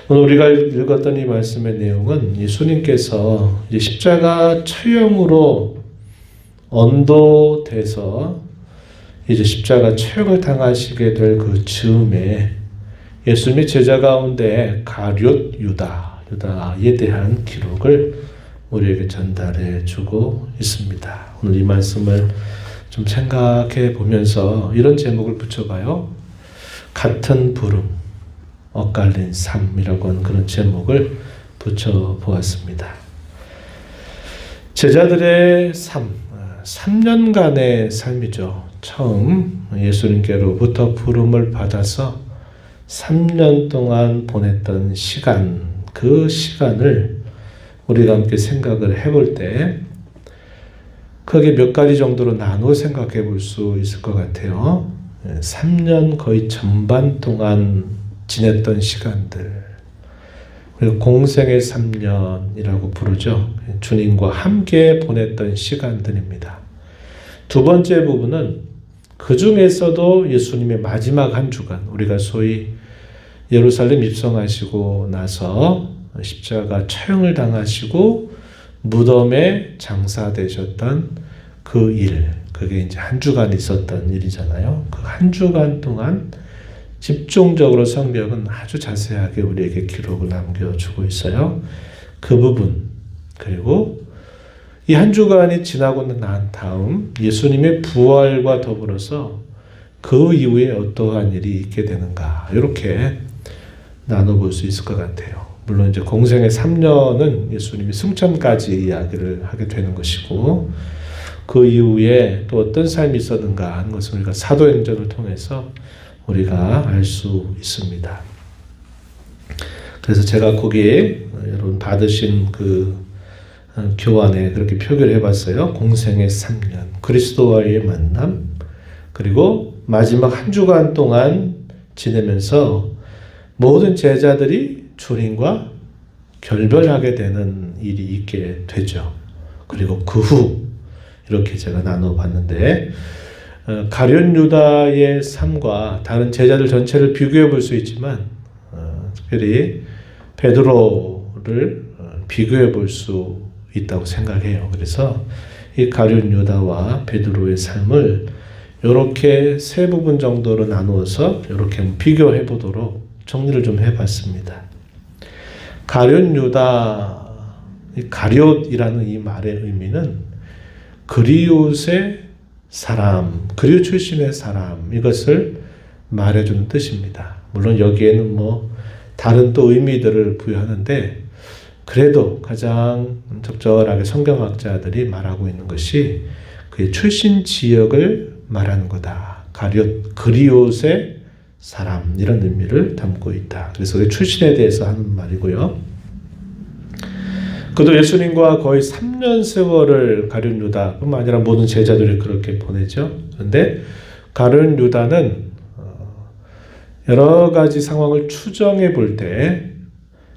오늘 우리가 읽었던 이 말씀의 내용은 예수님께서 이제 십자가 처형으로 언도돼서 이제 십자가 처형을 당하시게 될 그 즈음에 예수님의 제자 가운데 가룟 유다에 대한 기록을 우리에게 전달해 주고 있습니다. 오늘 이 말씀을 좀 생각해 보면서 이런 제목을 붙여봐요. 같은 부름, 엇갈린 삶이라고 하는 그런 제목을 붙여보았습니다. 제자들의 삶, 3년간의 삶이죠. 처음 예수님께로부터 부름을 받아서 3년 동안 보냈던 시간, 그 시간을 우리가 함께 생각을 해볼 때 크게 몇 가지 정도로 나누어 생각해 볼 수 있을 것 같아요. 3년 거의 전반 동안 지냈던 시간들, 그리고 공생의 3년이라고 부르죠. 주님과 함께 보냈던 시간들입니다. 두 번째 부분은 그 중에서도 예수님의 마지막 한 주간, 우리가 소위 예루살렘 입성하시고 나서 십자가 처형을 당하시고 무덤에 장사되셨던 그 일, 그게 이제 한 주간 있었던 일이잖아요. 그 한 주간 동안 집중적으로 성경은 아주 자세하게 우리에게 기록을 남겨주고 있어요. 그 부분, 그리고 이 한 주간이 지나고 난 다음 예수님의 부활과 더불어서 그 이후에 어떠한 일이 있게 되는가, 이렇게 나눠볼 수 있을 것 같아요. 물론 이제 공생의 3년은 예수님이 승천까지 이야기를 하게 되는 것이고, 그 이후에 또 어떤 삶이 있었는가 하는 것을 우리가 사도행전을 통해서 우리가 알 수 있습니다. 그래서 제가 거기에 여러분 받으신 그 교환에 그렇게 표기를 해봤어요. 공생의 3년, 그리스도와의 만남, 그리고 마지막 한 주간 동안 지내면서 모든 제자들이 주님과 결별하게 되는 일이 있게 되죠. 그리고 그 후 이렇게 제가 나눠봤는데, 가룟 유다의 삶과 다른 제자들 전체를 비교해 볼 수 있지만 특별히 베드로를 비교해 볼 수 있다고 생각해요. 그래서 이 가룟 유다와 베드로의 삶을 이렇게 세 부분 정도로 나누어서 이렇게 비교해 보도록 정리를 좀 해봤습니다. 가룟 유다, 가룟이라는 이 말의 의미는 그리옷의 사람, 그리옷 출신의 사람, 이것을 말해주는 뜻입니다. 물론 여기에는 뭐 다른 또 의미들을 부여하는데, 그래도 가장 적절하게 성경학자들이 말하고 있는 것이 그의 출신 지역을 말하는 거다. 그리옷의 사람, 이런 의미를 담고 있다. 그래서 그 출신에 대해서 하는 말이고요. 그도 예수님과 거의 3년 세월을 가룟 유다뿐만 아니라 모든 제자들이 그렇게 보내죠. 그런데 가룟 유다는 여러 가지 상황을 추정해 볼 때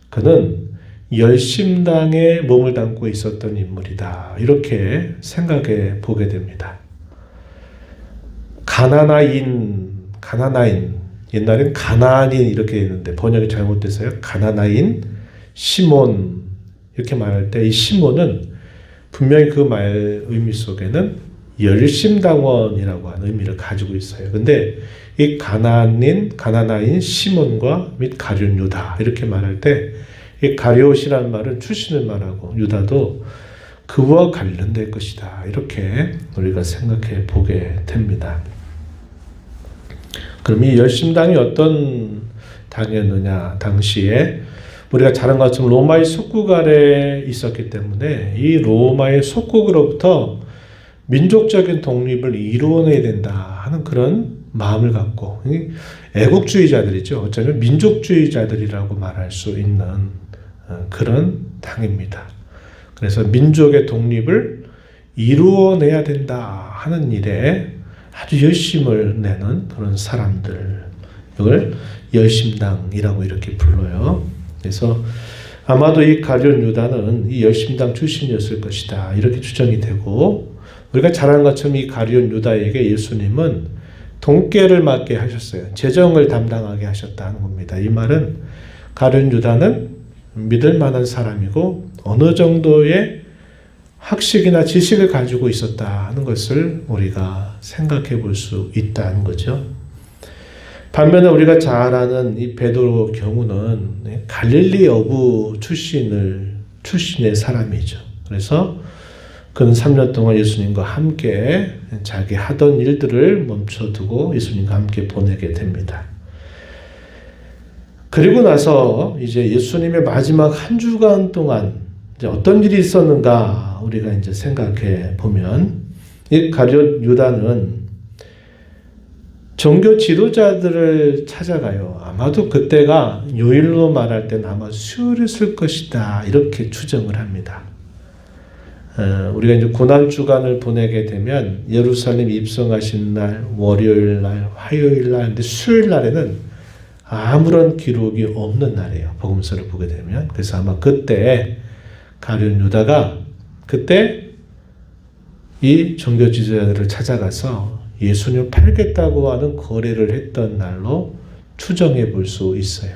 그는 열심당에 몸을 담고 있었던 인물이다, 이렇게 생각해 보게 됩니다. 가나나인, 옛날엔 가나안인 이렇게 했는데 번역이 잘못돼서요. 가나나인 시몬, 이렇게 말할 때 이 시몬은 분명히 그 말 의미 속에는 열심당원이라고 하는 의미를 가지고 있어요. 근데 이 가나나인 시몬과 및 가룟 유다, 이렇게 말할 때 이 가룟이라는 말은 출신을 말하고 유다도 그와 관련될 것이다, 이렇게 우리가 생각해 보게 됩니다. 그럼 이 열심당이 어떤 당이었느냐? 당시에 우리가 잘 아는 것처럼 로마의 속국 아래 있었기 때문에 이 로마의 속국으로부터 민족적인 독립을 이루어내야 된다 하는 그런 마음을 갖고, 애국주의자들이죠. 어쩌면 민족주의자들이라고 말할 수 있는 그런 당입니다. 그래서 민족의 독립을 이루어내야 된다 하는 일에 아주 열심을 내는 그런 사람들, 이걸 열심당이라고 이렇게 불러요. 그래서 아마도 이 가룟 유다는 이 열심당 출신이었을 것이다, 이렇게 추정이 되고, 우리가 잘 아는 것처럼 이 가룟 유다에게 예수님은 돈깨를 맡게 하셨어요. 재정을 담당하게 하셨다는 겁니다. 이 말은 가룟 유다는 믿을 만한 사람이고 어느 정도의 학식이나 지식을 가지고 있었다 하는 것을 우리가 생각해 볼 수 있다는 거죠. 반면에 우리가 잘 아는 이 베드로 경우는 갈릴리 어부 출신의 사람이죠. 그래서 그는 3년 동안 예수님과 함께 자기 하던 일들을 멈춰두고 예수님과 함께 보내게 됩니다. 그리고 나서 이제 예수님의 마지막 한 주간 동안 이제 어떤 일이 있었는가 우리가 이제 생각해 보면 이 가룟 유다는 종교 지도자들을 찾아가요. 아마도 그때가 요일로 말할 때는 아마 수요일이었을 것이다 이렇게 추정을 합니다. 우리가 이제 고난 주간을 보내게 되면 예루살렘 입성하신 날, 월요일 날, 화요일 날, 근데 수요일 날에는 아무런 기록이 없는 날이에요. 복음서를 보게 되면. 그래서 아마 그때 가룟 유다가 그때 이 종교 지도자들을 찾아가서 예수님을 팔겠다고 하는 거래를 했던 날로 추정해 볼 수 있어요.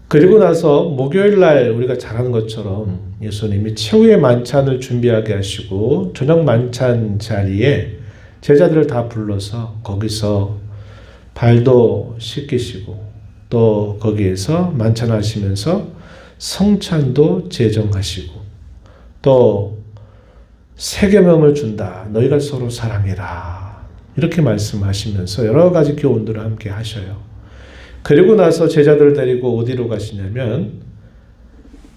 그리고 나서 목요일 날 우리가 잘 아는 것처럼 예수님이 최후의 만찬을 준비하게 하시고 저녁 만찬 자리에 제자들을 다 불러서 거기서 발도 씻기시고 또 거기에서 만찬하시면서 성찬도 제정하시고 또 새 계명을 준다. 너희가 서로 사랑해라. 이렇게 말씀하시면서 여러 가지 교훈들을 함께 하셔요. 그리고 나서 제자들을 데리고 어디로 가시냐면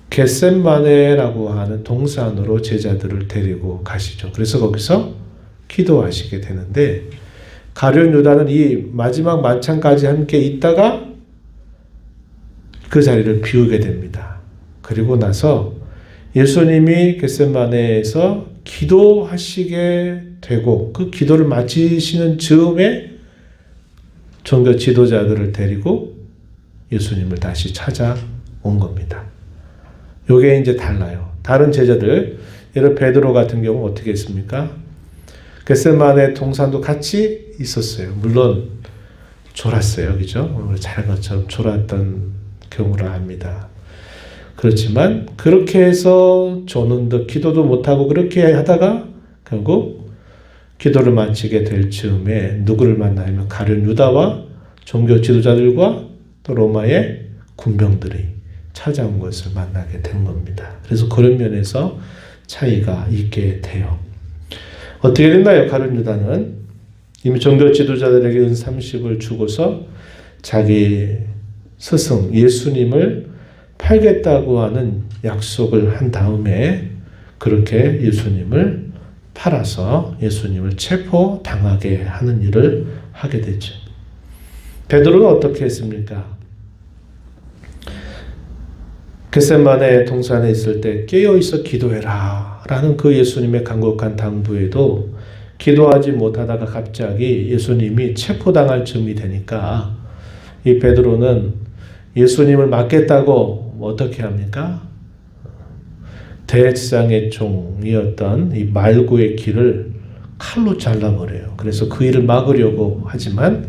겟셋마네라고 하는 동산으로 제자들을 데리고 가시죠. 그래서 거기서 기도하시게 되는데 가룟 유다는 이 마지막 만찬까지 함께 있다가 그 자리를 비우게 됩니다. 그리고 나서 예수님이 겟셋마네에서 기도하시게 되고 그 기도를 마치시는 즈음에 종교 지도자들을 데리고 예수님을 다시 찾아온 겁니다. 요게 이제 달라요. 다른 제자들, 예를 베드로 같은 경우 어떻게 했습니까? 겟셋마네 동산도 같이 있었어요. 물론 졸았어요. 그죠? 잘 것처럼 졸았던 경우라 합니다. 그렇지만 그렇게 해서 조는 듯 기도도 못하고 그렇게 하다가 결국 기도를 마치게 될 즈음에 누구를 만나면 가룟 유다와 종교 지도자들과 또 로마의 군병들이 찾아온 것을 만나게 된 겁니다. 그래서 그런 면에서 차이가 있게 돼요. 어떻게 됐나요? 가룟 유다는 이미 종교 지도자들에게 은 30을 주고서 자기 스승 예수님을 팔겠다고 하는 약속을 한 다음에 그렇게 예수님을 팔아서 예수님을 체포당하게 하는 일을 하게 되죠. 베드로는 어떻게 했습니까? 겟셋마네 동산에 있을 때 깨어있어 기도해라 라는 그 예수님의 간곡한 당부에도 기도하지 못하다가 갑자기 예수님이 체포당할 즈음이 되니까 이 베드로는 예수님을 맞겠다고 어떻게 합니까? 대제사장의 종이었던 이 말구의 귀를 칼로 잘라버려요. 그래서 그 일을 막으려고 하지만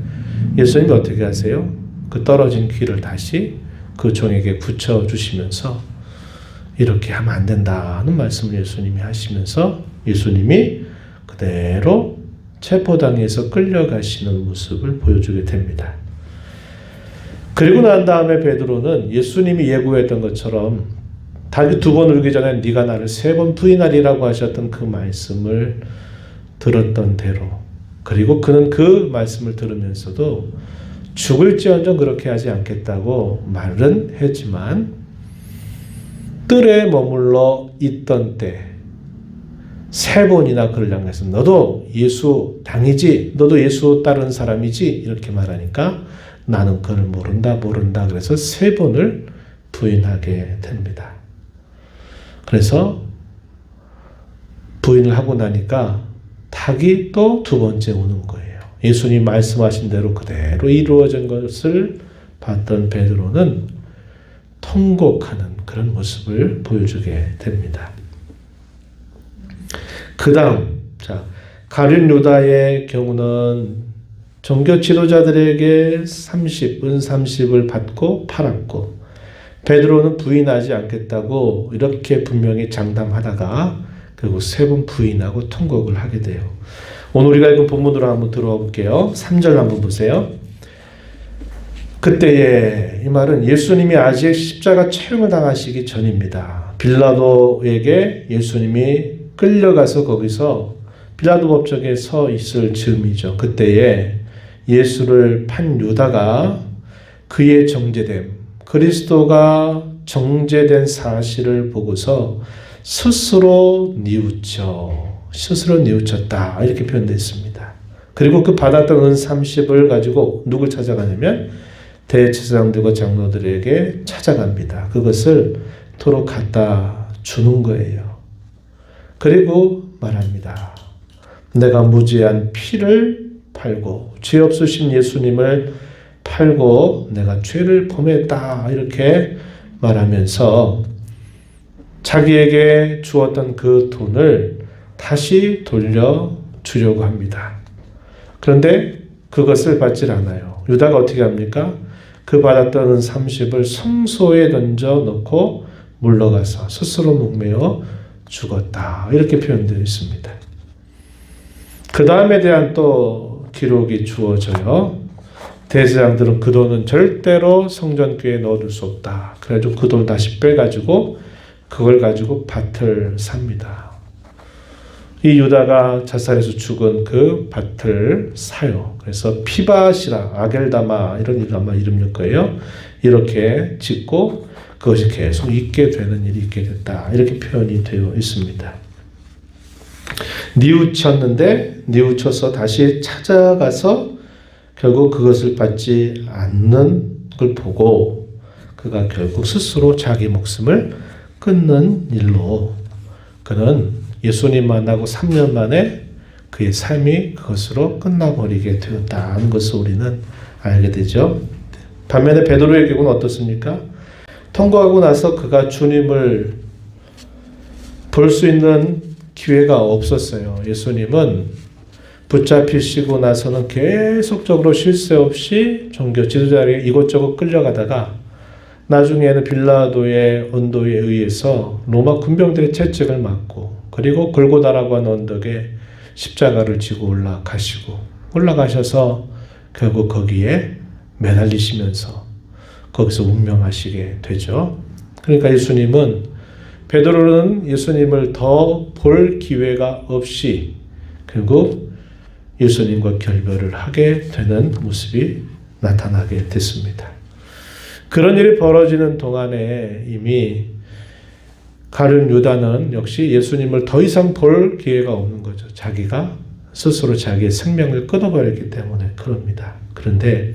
예수님이 어떻게 하세요? 그 떨어진 귀를 다시 그 종에게 붙여주시면서 이렇게 하면 안 된다는 말씀을 예수님이 하시면서 예수님이 그대로 체포당해서 끌려가시는 모습을 보여주게 됩니다. 그리고 난 다음에 베드로는 예수님이 예고했던 것처럼 닭이 2번 울기 전에 네가 나를 3번 부인하리라고 하셨던 그 말씀을 들었던 대로 그리고 그는 그 말씀을 들으면서도 죽을지언정 그렇게 하지 않겠다고 말은 했지만 뜰에 머물러 있던 때 3번이나 그를 향해서 너도 예수 당이지? 너도 예수 따르는 사람이지? 이렇게 말하니까 나는 그를 모른다 그래서 3번을 부인하게 됩니다. 그래서 부인을 하고 나니까 닭이 또 2번째 우는 거예요. 예수님 말씀하신 대로 그대로 이루어진 것을 봤던 베드로는 통곡하는 그런 모습을 보여주게 됩니다. 그 다음 가룟 유다의 경우는 종교 지도자들에게 30, 은 30을 받고 팔았고 베드로는 부인하지 않겠다고 이렇게 분명히 장담하다가 결국 3번 부인하고 통곡을 하게 돼요. 오늘 우리가 읽은 본문으로 한번 들어와 볼게요. 3절 한번 보세요. 그때에, 이 말은 예수님이 아직 십자가 체형을 당하시기 전입니다. 빌라도에게 예수님이 끌려가서 거기서 빌라도 법정에 서 있을 즈음이죠. 그때에 예수를 판 유다가 그의 정죄됨, 그리스도가 정죄된 사실을 보고서 스스로 뉘우쳤다 이렇게 표현되어 있습니다. 그리고 그 받았던 은 30을 가지고 누굴 찾아가냐면 대제사장들과 장로들에게 찾아갑니다. 그것을 도로 갖다 주는 거예요. 그리고 말합니다. 내가 무지한 피를 팔고 죄 없으신 예수님을 팔고 내가 죄를 범했다 이렇게 말하면서 자기에게 주었던 그 돈을 다시 돌려주려고 합니다. 그런데 그것을 받질 않아요. 유다가 어떻게 합니까? 그 받았던 30을 성소에 던져 놓고 물러가서 스스로 목매어 죽었다 이렇게 표현되어 있습니다. 그 다음에 대한 또 기록이 주어져요. 대제사장들은 그 돈은 절대로 성전교회에 넣어둘 수 없다. 그래가지고 그 돈 다시 빼가지고 그걸 가지고 밭을 삽니다. 이 유다가 자살해서 죽은 그 밭을 사요. 그래서 피밭이라 아겔다마 이런 이름 아마 이름일 거예요. 이렇게 짓고 그것이 계속 있게 되는 일이 있게 됐다. 이렇게 표현이 되어 있습니다. 뉘우쳐서 다시 찾아가서 결국 그것을 받지 않는 걸 보고 그가 결국 스스로 자기 목숨을 끊는 일로 그는 예수님 만나고 3년 만에 그의 삶이 그것으로 끝나버리게 되었다는 것을 우리는 알게 되죠. 반면에 베드로의 경우는 어떻습니까? 통과하고 나서 그가 주님을 볼 수 있는 기회가 없었어요. 예수님은 붙잡히시고 나서는 계속적으로 쉴 새 없이 종교 지도자에게 이곳저곳 끌려가다가 나중에는 빌라도의 언도에 의해서 로마 군병들의 채찍을 맞고 그리고 골고다라고 하는 언덕에 십자가를 지고 올라가셔서 결국 거기에 매달리시면서 거기서 운명하시게 되죠. 그러니까 예수님은 베드로는 예수님을 더 볼 기회가 없이 결국 예수님과 결별을 하게 되는 모습이 나타나게 됐습니다. 그런 일이 벌어지는 동안에 이미 가룟 유다는 역시 예수님을 더 이상 볼 기회가 없는 거죠. 자기가 스스로 자기의 생명을 끊어버렸기 때문에 그럽니다. 그런데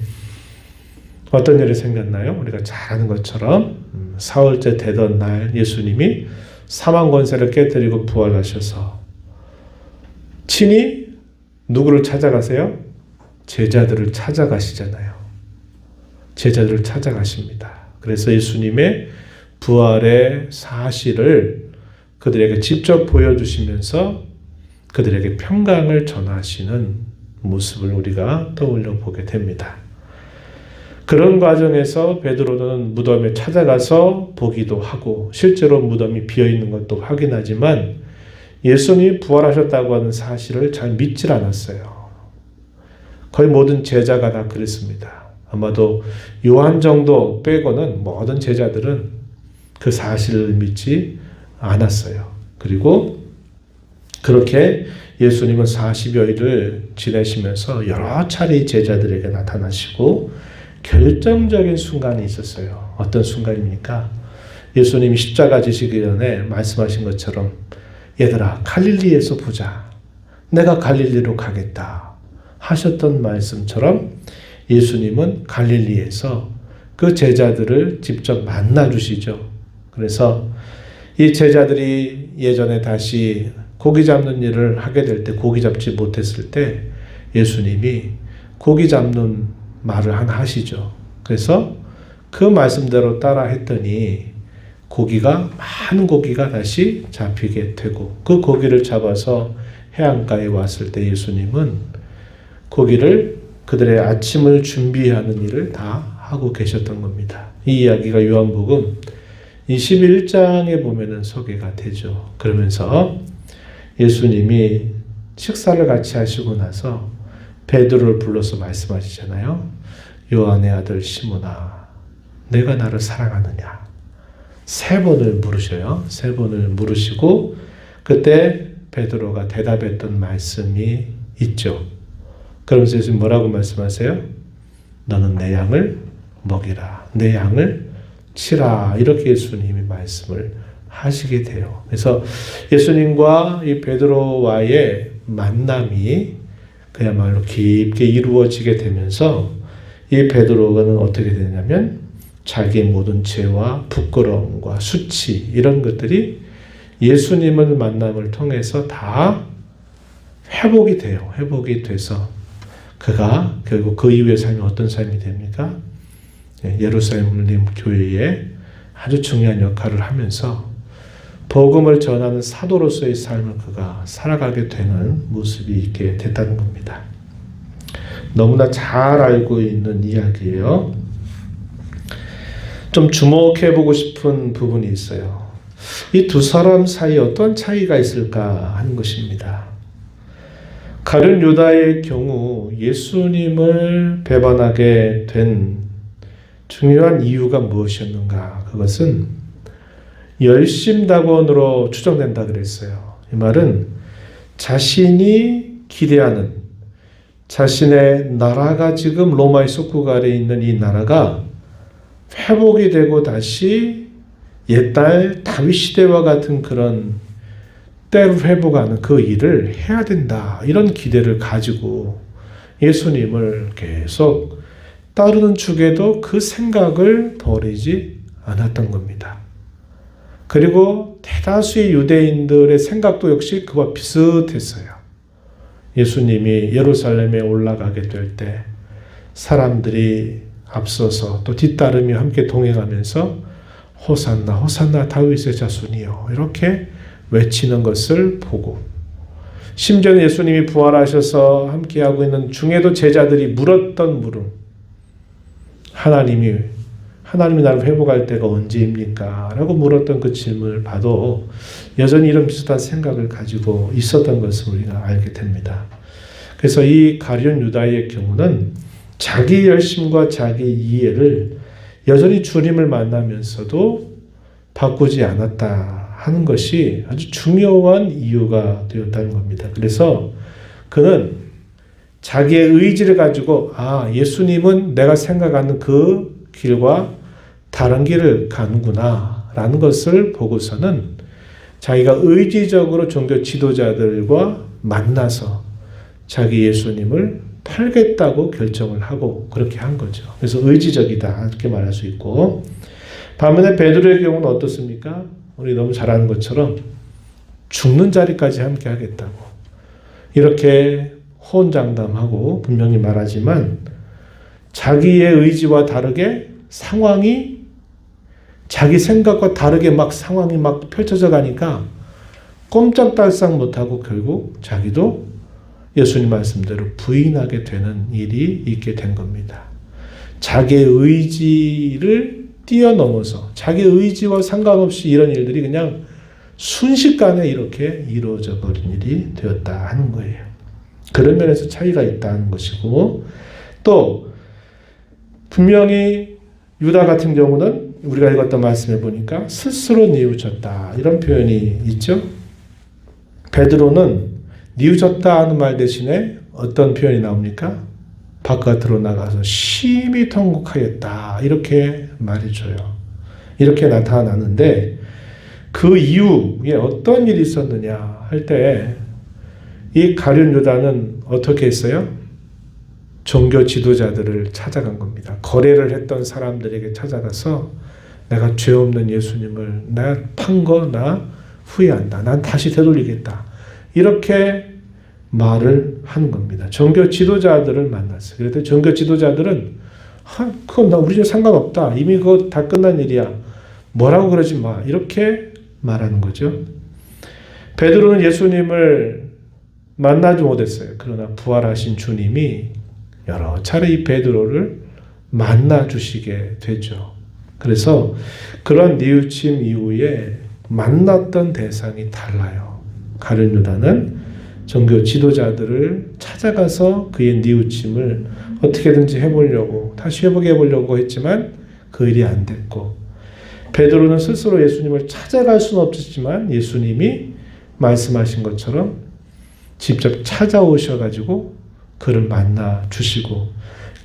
어떤 일이 생겼나요? 우리가 잘 아는 것처럼 사흘째 되던 날 예수님이 사망 권세를 깨뜨리고 부활하셔서 친히 누구를 찾아가세요? 제자들을 찾아가시잖아요. 제자들을 찾아가십니다. 그래서 예수님의 부활의 사실을 그들에게 직접 보여주시면서 그들에게 평강을 전하시는 모습을 우리가 떠올려 보게 됩니다. 그런 과정에서 베드로는 무덤에 찾아가서 보기도 하고 실제로 무덤이 비어있는 것도 확인하지만 예수님이 부활하셨다고 하는 사실을 잘 믿질 않았어요. 거의 모든 제자가 다 그랬습니다. 아마도 요한 정도 빼고는 모든 제자들은 그 사실을 믿지 않았어요. 그리고 그렇게 예수님은 40여일을 지내시면서 여러 차례 제자들에게 나타나시고 결정적인 순간이 있었어요. 어떤 순간입니까? 예수님이 십자가 지시기 전에 말씀하신 것처럼 얘들아 갈릴리에서 보자. 내가 갈릴리로 가겠다. 하셨던 말씀처럼 예수님은 갈릴리에서 그 제자들을 직접 만나 주시죠. 그래서 이 제자들이 예전에 다시 고기 잡는 일을 하게 될 때 고기 잡지 못했을 때 예수님이 고기 잡는 말을 하나 하시죠. 그래서 그 말씀대로 따라 했더니 많은 고기가 다시 잡히게 되고 그 고기를 잡아서 해안가에 왔을 때 예수님은 고기를 그들의 아침을 준비하는 일을 다 하고 계셨던 겁니다. 이 이야기가 요한복음 21장에 보면은 소개가 되죠. 그러면서 예수님이 식사를 같이 하시고 나서 베드로를 불러서 말씀하시잖아요. 요한의 아들 시몬아, 내가 나를 사랑하느냐? 3번을 물으셔요. 3번을 물으시고 그때 베드로가 대답했던 말씀이 있죠. 그러면서 예수님 뭐라고 말씀하세요? 너는 내 양을 먹이라. 내 양을 치라. 이렇게 예수님이 말씀을 하시게 돼요. 그래서 예수님과 이 베드로와의 만남이 그야말로 깊게 이루어지게 되면서 이 베드로는 어떻게 되냐면 자기의 모든 죄와 부끄러움과 수치 이런 것들이 예수님을 만남을 통해서 다 회복이 돼요. 회복이 돼서 그가 결국 그 이후의 삶이 어떤 삶이 됩니까? 예루살렘 교회에 아주 중요한 역할을 하면서 복음을 전하는 사도로서의 삶을 그가 살아가게 되는 모습이 있게 됐다는 겁니다. 너무나 잘 알고 있는 이야기예요. 좀 주목해보고 싶은 부분이 있어요. 이 두 사람 사이에 어떤 차이가 있을까 하는 것입니다. 가룟 유다의 경우 예수님을 배반하게 된 중요한 이유가 무엇이었는가? 그것은 열심당원으로 추정된다 그랬어요. 이 말은 자신이 기대하는 자신의 나라가 지금 로마의 속국 아래에 있는 이 나라가 회복이 되고 다시 옛날 다윗 시대와 같은 그런 때를 회복하는 그 일을 해야 된다. 이런 기대를 가지고 예수님을 계속 따르는 중에도 그 생각을 버리지 않았던 겁니다. 그리고 대다수의 유대인들의 생각도 역시 그와 비슷했어요. 예수님이 예루살렘에 올라가게 될 때 사람들이 앞서서 또 뒤따르며 함께 동행하면서 호산나 호산나 다윗의 자손이여 이렇게 외치는 것을 보고 심지어 예수님이 부활하셔서 함께하고 있는 중에도 제자들이 물었던 물음 하나님이 나를 회복할 때가 언제입니까? 라고 물었던 그 질문을 봐도 여전히 이런 비슷한 생각을 가지고 있었던 것을 우리가 알게 됩니다. 그래서 이 가룟 유다의 경우는 자기 열심과 자기 이해를 여전히 주님을 만나면서도 바꾸지 않았다 하는 것이 아주 중요한 이유가 되었다는 겁니다. 그래서 그는 자기의 의지를 가지고 예수님은 내가 생각하는 그 길과 다른 길을 가는구나 라는 것을 보고서는 자기가 의지적으로 종교 지도자들과 만나서 자기 예수님을 팔겠다고 결정을 하고 그렇게 한 거죠. 그래서 의지적이다 이렇게 말할 수 있고 반면에 베드로의 경우는 어떻습니까? 우리 너무 잘 아는 것처럼 죽는 자리까지 함께 하겠다고 이렇게 호언장담하고 분명히 말하지만 자기의 의지와 다르게 상황이 자기 생각과 다르게 상황이 펼쳐져 가니까 꼼짝달싹 못하고 결국 자기도 예수님 말씀대로 부인하게 되는 일이 있게 된 겁니다. 자기의 의지를 뛰어넘어서 자기 의지와 상관없이 이런 일들이 그냥 순식간에 이렇게 이루어져 버린 일이 되었다 하는 거예요. 그런 면에서 차이가 있다는 것이고 또 분명히 유다 같은 경우는 우리가 읽었던 말씀에 보니까 스스로 뉘우쳤다 이런 표현이 있죠. 베드로는 뉘우쳤다 하는 말 대신에 어떤 표현이 나옵니까? 바깥으로 나가서 심히 통곡하였다 이렇게 말해줘요. 이렇게 나타나는데 그 이후에 어떤 일이 있었느냐 할 때 이 가룟 유다는 어떻게 했어요? 종교 지도자들을 찾아간 겁니다. 거래를 했던 사람들에게 찾아가서 내가 죄 없는 예수님을 내가 판 거 나 후회한다. 난 다시 되돌리겠다. 이렇게 말을 하는 겁니다. 종교 지도자들을 만났어요. 그래서 종교 지도자들은 그건 나 우리는 상관없다. 이미 그거 다 끝난 일이야. 뭐라고 그러지 마. 이렇게 말하는 거죠. 베드로는 예수님을 만나지 못했어요. 그러나 부활하신 주님이 여러 차례 이 베드로를 만나 주시게 되죠. 그래서 그런 뉘우침 이후에 만났던 대상이 달라요. 가룟 유다는 종교 지도자들을 찾아가서 그의 뉘우침을 어떻게든지 해보려고, 다시 회복해 보려고 했지만 그 일이 안 됐고, 베드로는 스스로 예수님을 찾아갈 수는 없었지만 예수님이 말씀하신 것처럼 직접 찾아오셔가지고 그를 만나 주시고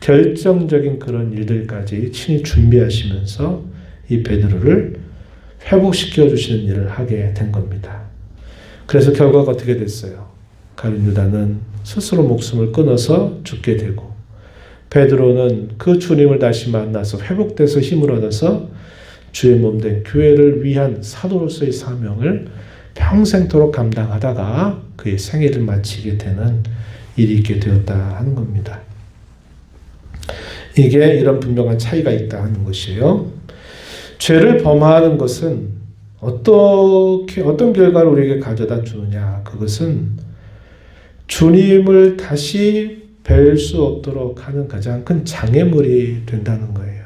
결정적인 그런 일들까지 친히 준비하시면서 이 베드로를 회복시켜 주시는 일을 하게 된 겁니다. 그래서 결과가 어떻게 됐어요? 가룟 유다는 스스로 목숨을 끊어서 죽게 되고, 베드로는 그 주님을 다시 만나서 회복돼서 힘을 얻어서 주의 몸된 교회를 위한 사도로서의 사명을 평생토록 감당하다가 그의 생애를 마치게 되는 일이 있게 되었다 하는 겁니다. 이게 이런 분명한 차이가 있다 하는 것이에요. 죄를 범하는 것은 어떤 결과를 우리에게 가져다 주느냐, 그것은 주님을 다시 뵐 수 없도록 하는 가장 큰 장애물이 된다는 거예요.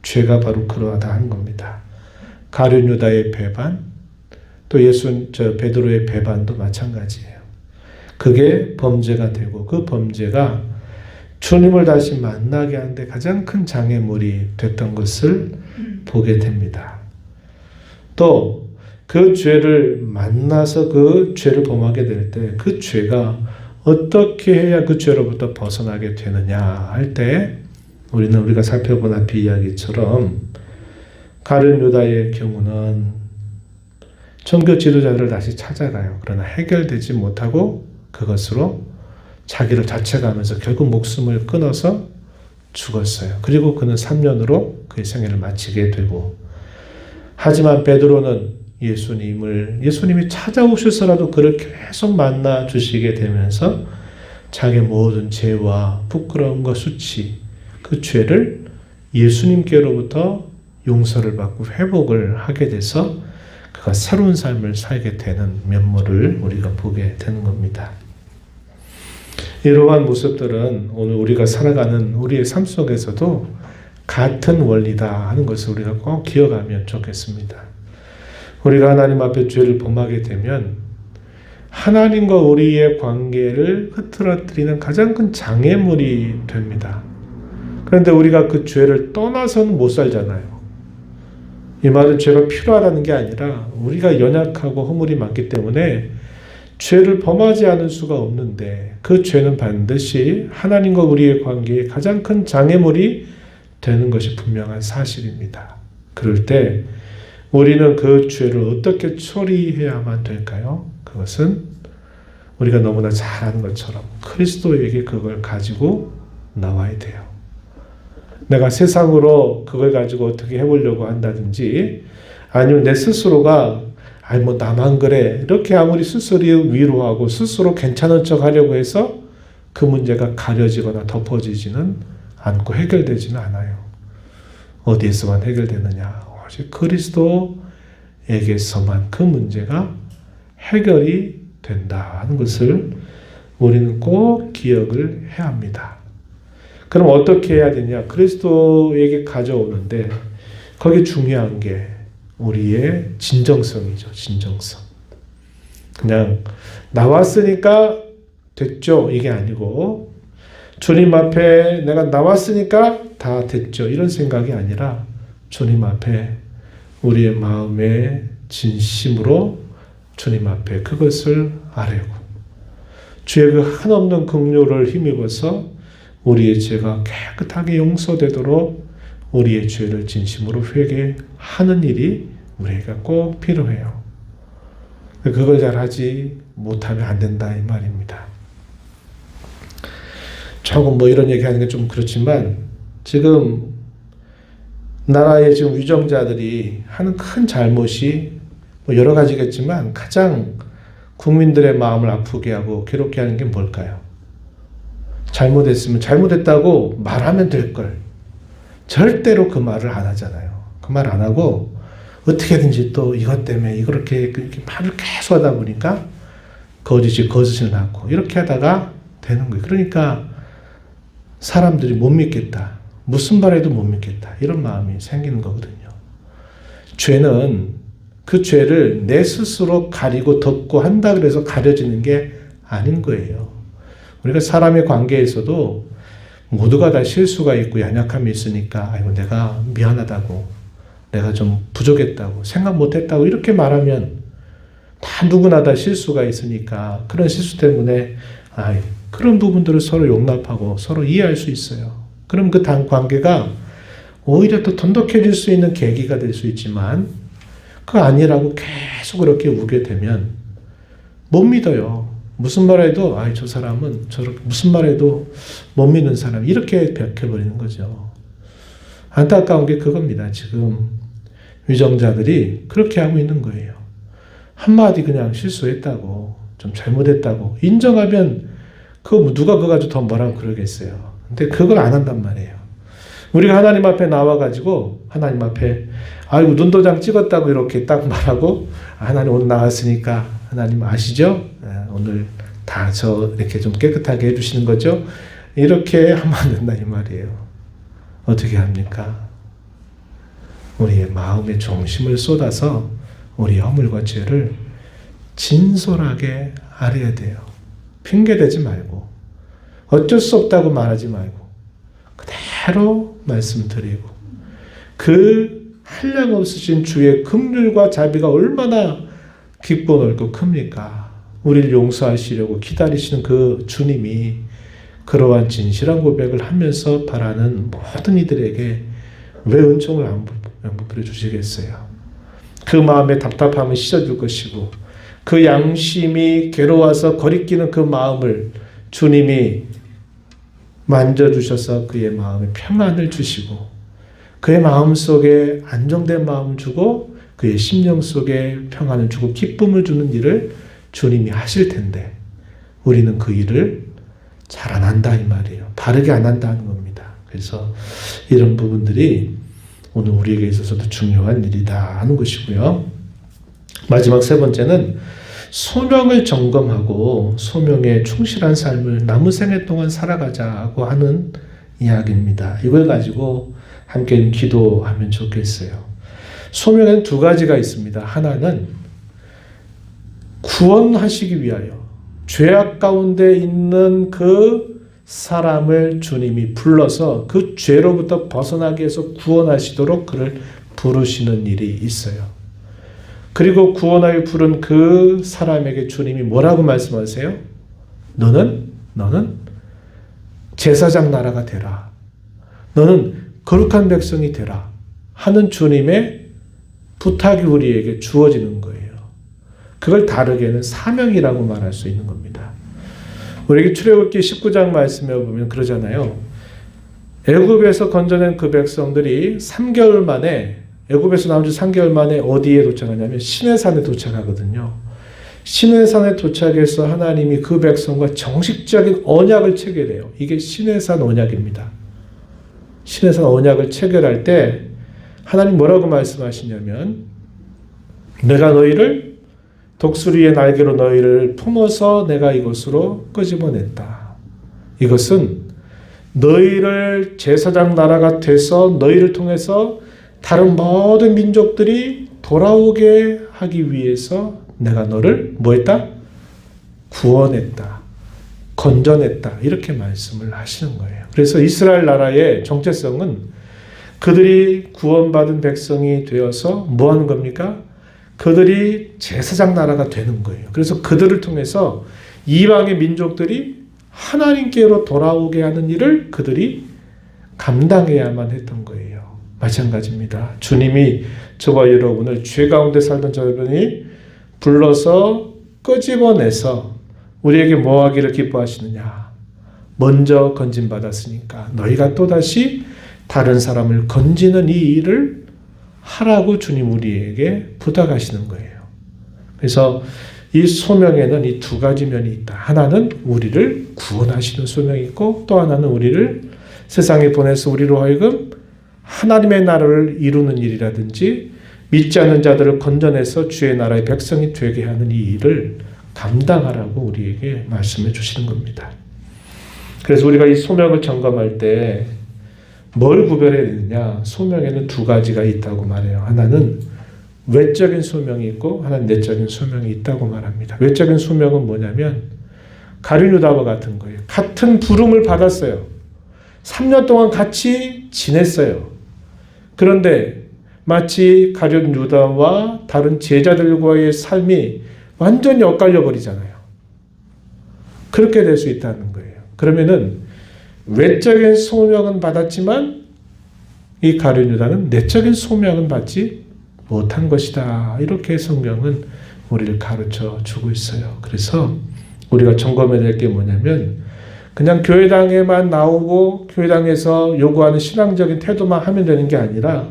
죄가 바로 그러하다 하는 겁니다. 가룟 유다의 배반, 또 베드로의 배반도 마찬가지예요. 그게 범죄가 되고 그 범죄가 주님을 다시 만나게 하는데 가장 큰 장애물이 됐던 것을 보게 됩니다. 또 그 죄를 만나서 그 죄를 범하게 될 때 그 죄가 어떻게 해야 그 죄로부터 벗어나게 되느냐 할 때 우리가 살펴본 앞의 이야기처럼 가룟 유다의 경우는 종교 지도자들을 다시 찾아가요. 그러나 해결되지 못하고 그것으로 자기를 자책하면서 결국 목숨을 끊어서 죽었어요. 그리고 그는 3년으로 그의 생애를 마치게 되고, 하지만 베드로는 예수님이 찾아오셔서라도 그를 계속 만나 주시게 되면서 자기의 모든 죄와 부끄러움과 수치, 그 죄를 예수님께로부터 용서를 받고 회복을 하게 돼서 그가 새로운 삶을 살게 되는 면모를 우리가 보게 되는 겁니다. 이러한 모습들은 오늘 우리가 살아가는 우리의 삶 속에서도 같은 원리다 하는 것을 우리가 꼭 기억하면 좋겠습니다. 우리가 하나님 앞에 죄를 범하게 되면 하나님과 우리의 관계를 흐트러뜨리는 가장 큰 장애물이 됩니다. 그런데 우리가 그 죄를 떠나서는 못 살잖아요. 이 말은 죄가 필요하다는 게 아니라 우리가 연약하고 허물이 많기 때문에 죄를 범하지 않을 수가 없는데, 그 죄는 반드시 하나님과 우리의 관계에 가장 큰 장애물이 되는 것이 분명한 사실입니다. 그럴 때 우리는 그 죄를 어떻게 처리해야만 될까요? 그것은 우리가 너무나 잘 아는 것처럼 그리스도에게 그걸 가지고 나와야 돼요. 내가 세상으로 그걸 가지고 어떻게 해보려고 한다든지, 아니면 내 스스로가 나만 그래 이렇게 아무리 스스로 위로하고 스스로 괜찮은 척 하려고 해서 그 문제가 가려지거나 덮어지지는 않고 해결되지는 않아요. 어디에서만 해결되느냐? 오직 그리스도에게서만 그 문제가 해결이 된다 하는 것을 우리는 꼭 기억을 해야 합니다. 그럼 어떻게 해야 되냐? 그리스도에게 가져오는데 거기 중요한 게 우리의 진정성이죠. 진정성. 그냥 나왔으니까 됐죠, 이게 아니고, 주님 앞에 내가 나왔으니까 다 됐죠, 이런 생각이 아니라 주님 앞에 우리의 마음의 진심으로 주님 앞에 그것을 아뢰고 주의 그 한없는 긍휼을 힘입어서 우리의 죄가 깨끗하게 용서되도록 우리의 죄를 진심으로 회개하는 일이 우리가 꼭 필요해요. 그걸 잘 하지 못하면 안 된다 이 말입니다. 조금 이런 얘기하는 게 좀 그렇지만, 지금 나라의 지금 위정자들이 하는 큰 잘못이 여러 가지겠지만 가장 국민들의 마음을 아프게 하고 괴롭게 하는 게 뭘까요? 잘못했으면 잘못했다고 말하면 될 걸. 절대로 그 말을 안 하잖아요. 그 말 안 하고 어떻게든지 또 이것 때문에 이렇게 말을 계속 하다 보니까 거짓을 낳고 이렇게 하다가 되는 거예요. 그러니까 사람들이 못 믿겠다. 무슨 말해도 못 믿겠다. 이런 마음이 생기는 거거든요. 죄는 그 죄를 내 스스로 가리고 덮고 한다 그래서 가려지는 게 아닌 거예요. 우리가 사람의 관계에서도 모두가 다 실수가 있고 연약함이 있으니까 아이고 내가 미안하다고, 내가 좀 부족했다고, 생각 못했다고 이렇게 말하면 다 누구나 다 실수가 있으니까 그런 실수 때문에 그런 부분들을 서로 용납하고 서로 이해할 수 있어요. 그럼 그 관계가 오히려 더 돈독해질 수 있는 계기가 될 수 있지만 그거 아니라고 계속 그렇게 우게 되면 못 믿어요. 무슨 말해도 저 사람은 무슨 말해도 못 믿는 사람 이렇게 벽해버리는 거죠. 안타까운 게 그겁니다. 지금 위정자들이 그렇게 하고 있는 거예요. 한마디 그냥 실수했다고, 좀 잘못했다고 인정하면 누가 그거 가지고 더 뭐라고 그러겠어요. 근데 그걸 안 한단 말이에요. 우리가 하나님 앞에 나와가지고 하나님 앞에 아이고 눈도장 찍었다고 이렇게 딱 말하고 하나님 오늘 나왔으니까 하나님 아시죠? 오늘 다 저 이렇게 좀 깨끗하게 해주시는 거죠? 이렇게 하면 안 된다 이 말이에요. 어떻게 합니까? 우리의 마음의 중심을 쏟아서 우리 허물과 죄를 진솔하게 아뢰야 돼요. 핑계대지 말고 어쩔 수 없다고 말하지 말고 그대로 말씀드리고 그 한량없으신 주의 긍휼과 자비가 얼마나 깊고 넓고 큽니까? 우리를 용서하시려고 기다리시는 그 주님이 그러한 진실한 고백을 하면서 바라는 모든 이들에게 왜 은총을 안 베풀어 주시겠어요? 그 마음의 답답함을 씻어줄 것이고 그 양심이 괴로워서 거리끼는 그 마음을 주님이 만져주셔서 그의 마음에 평안을 주시고 그의 마음 속에 안정된 마음을 주고 그의 심령 속에 평안을 주고 기쁨을 주는 일을 주님이 하실 텐데 우리는 그 일을 잘 안 한다 이 말이에요. 바르게 안 한다는 겁니다. 그래서 이런 부분들이 오늘 우리에게 있어서도 중요한 일이다 하는 것이고요. 마지막 세 번째는 소명을 점검하고 소명에 충실한 삶을 남은 생애 동안 살아가자고 하는 이야기입니다. 이걸 가지고 함께 기도하면 좋겠어요. 소명에는 두 가지가 있습니다. 하나는 구원하시기 위하여 죄악 가운데 있는 그 사람을 주님이 불러서 그 죄로부터 벗어나기 위해서 구원하시도록 그를 부르시는 일이 있어요. 그리고 구원하여 부른 그 사람에게 주님이 뭐라고 말씀하세요? 너는 제사장 나라가 되라. 너는 거룩한 백성이 되라. 하는 주님의 부탁이 우리에게 주어지는 거예요. 그걸 다르게는 사명이라고 말할 수 있는 겁니다. 우리에게 출애굽기 19장 말씀에 보면 그러잖아요. 애굽에서 건져낸 그 백성들이 3개월 만에 애굽에서 나온 지 3개월 만에 어디에 도착하냐면 시내산에 도착하거든요. 시내산에 도착해서 하나님이 그 백성과 정식적인 언약을 체결해요. 이게 시내산 언약입니다. 시내산 언약을 체결할 때 하나님 뭐라고 말씀하시냐면 내가 너희를 독수리의 날개로 너희를 품어서 내가 이곳으로 끄집어냈다. 이것은 너희를 제사장 나라가 돼서 너희를 통해서 다른 모든 민족들이 돌아오게 하기 위해서 내가 너를 뭐했다? 구원했다. 건져냈다. 이렇게 말씀을 하시는 거예요. 그래서 이스라엘 나라의 정체성은 그들이 구원받은 백성이 되어서 뭐 하는 겁니까? 그들이 제사장 나라가 되는 거예요. 그래서 그들을 통해서 이방의 민족들이 하나님께로 돌아오게 하는 일을 그들이 감당해야만 했던 거예요. 마찬가지입니다. 주님이 저와 여러분을 죄 가운데 살던 저분이 불러서 끄집어내서 우리에게 뭐 하기를 기뻐하시느냐. 먼저 건진받았으니까 너희가 또다시 다른 사람을 건지는 이 일을 하라고 주님 우리에게 부탁하시는 거예요. 그래서 이 소명에는 이 두 가지 면이 있다. 하나는 우리를 구원하시는 소명이 있고 또 하나는 우리를 세상에 보내서 우리로 하여금 하나님의 나라를 이루는 일이라든지 믿지 않는 자들을 건져내서 주의 나라의 백성이 되게 하는 이 일을 감당하라고 우리에게 말씀해 주시는 겁니다. 그래서 우리가 이 소명을 점검할 때 뭘 구별해야 되느냐? 소명에는 두 가지가 있다고 말해요. 하나는 외적인 소명이 있고 하나는 내적인 소명이 있다고 말합니다. 외적인 소명은 뭐냐면 가룟 유다와 같은 거예요. 같은 부름을 받았어요. 3년 동안 같이 지냈어요. 그런데 마치 가룟 유다와 다른 제자들과의 삶이 완전히 엇갈려 버리잖아요. 그렇게 될 수 있다는 거예요. 그러면은 외적인 소명은 받았지만 이 가룟 유다는 내적인 소명은 받지 못한 것이다. 이렇게 성경은 우리를 가르쳐 주고 있어요. 그래서 우리가 점검해야 될 게 뭐냐면 그냥 교회당에만 나오고 교회당에서 요구하는 신앙적인 태도만 하면 되는 게 아니라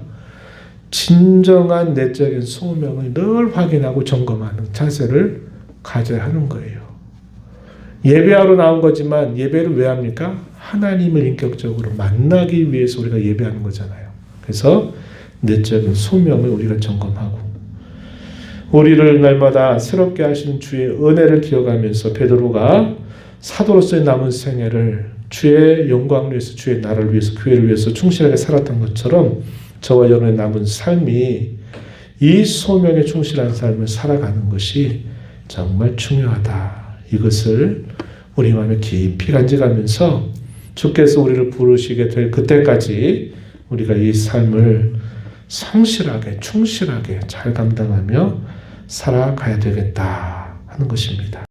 진정한 내적인 소명을 늘 확인하고 점검하는 자세를 가져야 하는 거예요. 예배하러 나온 거지만 예배를 왜 합니까? 하나님을 인격적으로 만나기 위해서 우리가 예배하는 거잖아요. 그래서 내적인 소명을 우리가 점검하고 우리를 날마다 새롭게 하시는 주의 은혜를 기억하면서 베드로가 사도로서의 남은 생애를 주의 영광을 위해서 주의 나라를 위해서 교회를 위해서 충실하게 살았던 것처럼 저와 여러분의 남은 삶이 이 소명에 충실한 삶을 살아가는 것이 정말 중요하다. 이것을 우리 마음에 깊이 간직하면서 주께서 우리를 부르시게 될 그때까지 우리가 이 삶을 성실하게 충실하게 잘 감당하며 살아가야 되겠다 하는 것입니다.